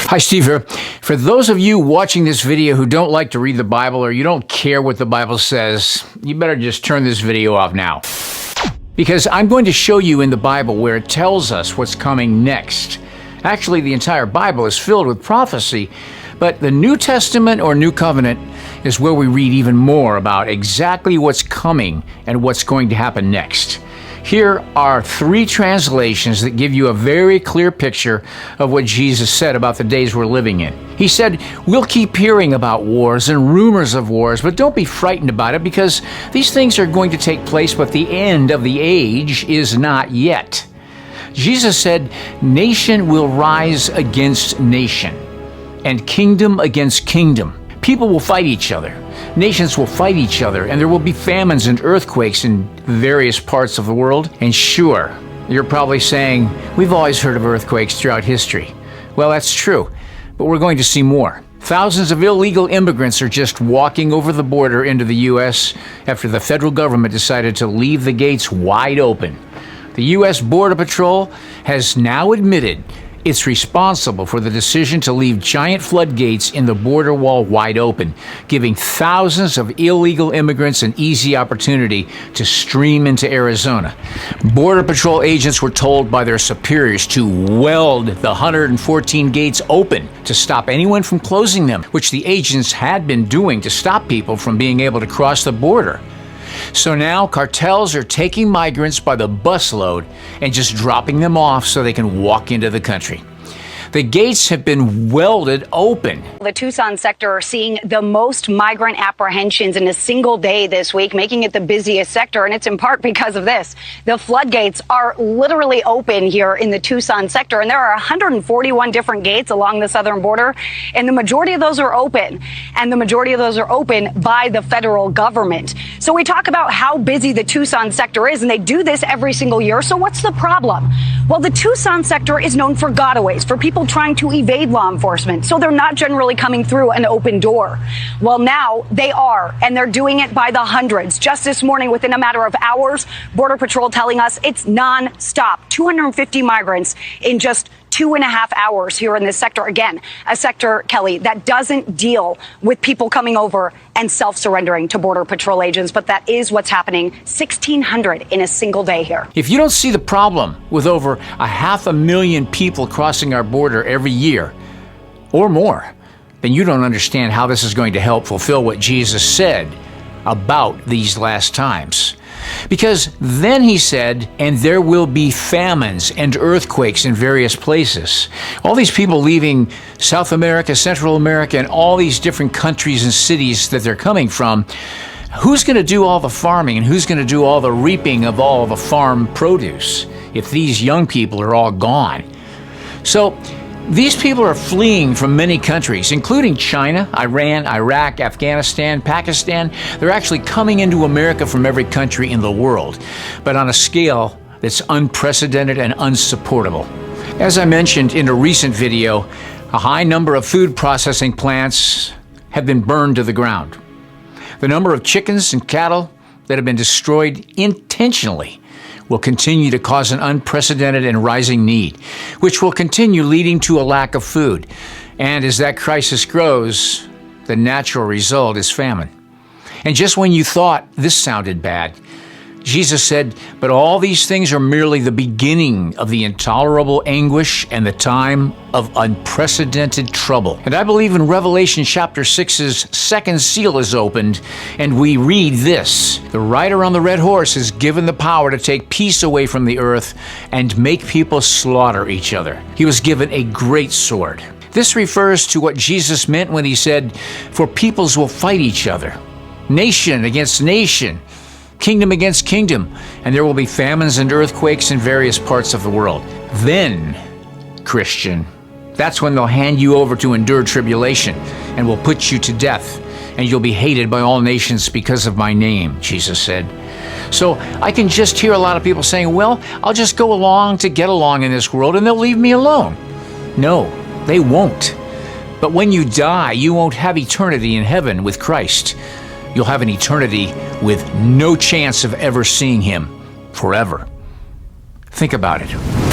Hi, Steve here. For those of you watching this video who don't like to read the Bible or you don't care what the Bible says, you better just turn this video off now. Because I'm going to show you in the Bible where it tells us what's coming next. Actually, the entire Bible is filled with prophecy, but the New Testament or New Covenant is where we read even more about exactly what's coming and what's going to happen next. Here are 3 translations that give you a very clear picture of what Jesus said about the days we're living in. He said, "We'll keep hearing about wars and rumors of wars, but don't be frightened about it because these things are going to take place, but the end of the age is not yet." Jesus said, "Nation will rise against nation, and kingdom against kingdom. People will fight each other. Nations will fight each other, and there will be famines and earthquakes in various parts of the world." And sure, you're probably saying, we've always heard of earthquakes throughout history. Well, that's true, but we're going to see more. Thousands of illegal immigrants are just walking over the border into the U.S. after the federal government decided to leave the gates wide open. The U.S. Border Patrol has now admitted it's responsible for the decision to leave giant floodgates in the border wall wide open, giving thousands of illegal immigrants an easy opportunity to stream into Arizona. Border Patrol agents were told by their superiors to weld the 114 gates open to stop anyone from closing them, which the agents had been doing to stop people from being able to cross the border. So now cartels are taking migrants by the busload and just dropping them off so they can walk into the country. The gates have been welded open. The Tucson sector are seeing the most migrant apprehensions in a single day this week, making it the busiest sector, and it's in part because of this. The floodgates are literally open here in the Tucson sector, and there are 141 different gates along the southern border, and the majority of those are open, and the majority of those are open by the federal government. So we talk about how busy the Tucson sector is, and they do this every single year. So what's the problem? Well, the Tucson sector is known for gotaways, for people trying to evade law enforcement, so they're not generally coming through an open door. Well, now they are, and they're doing it by the hundreds. Just this morning, within a matter of hours, Border Patrol telling us it's non-stop. 250 migrants in just 2.5 hours here in this sector. Again, a sector, Kelly, that doesn't deal with people coming over and self-surrendering to Border Patrol agents, but that is what's happening. 1,600 in a single day here. If you don't see the problem with over 500,000 people crossing our border every year or more, then you don't understand how this is going to help fulfill what Jesus said about these last times. Because then he said, "And there will be famines and earthquakes in various places." All these people leaving South America, Central America, and all these different countries and cities that they're coming from, who's going to do all the farming and who's going to do all the reaping of all the farm produce if these young people are all gone? So these people are fleeing from many countries, including China, Iran, Iraq, Afghanistan, Pakistan. They're actually coming into America from every country in the world, but on a scale that's unprecedented and unsupportable. As I mentioned in a recent video, a high number of food processing plants have been burned to the ground. The number of chickens and cattle that have been destroyed intentionally will continue to cause an unprecedented and rising need, which will continue leading to a lack of food. And as that crisis grows, the natural result is famine. And just when you thought this sounded bad, Jesus said, "But all these things are merely the beginning of the intolerable anguish and the time of unprecedented trouble." And I believe in Revelation chapter 6's second seal is opened, and we read this: "The rider on the red horse is given the power to take peace away from the earth and make people slaughter each other. He was given a great sword." This refers to what Jesus meant when he said, "For peoples will fight each other, nation against nation, kingdom against kingdom, and there will be famines and earthquakes in various parts of the world." Then, Christian, that's when they'll hand you over to endure tribulation and will put you to death, and you'll be hated by all nations because of my name, Jesus said. So I can just hear a lot of people saying, well, I'll just go along to get along in this world and they'll leave me alone. No, they won't. But when you die, you won't have eternity in heaven with Christ. You'll have an eternity with no chance of ever seeing him forever. Think about it.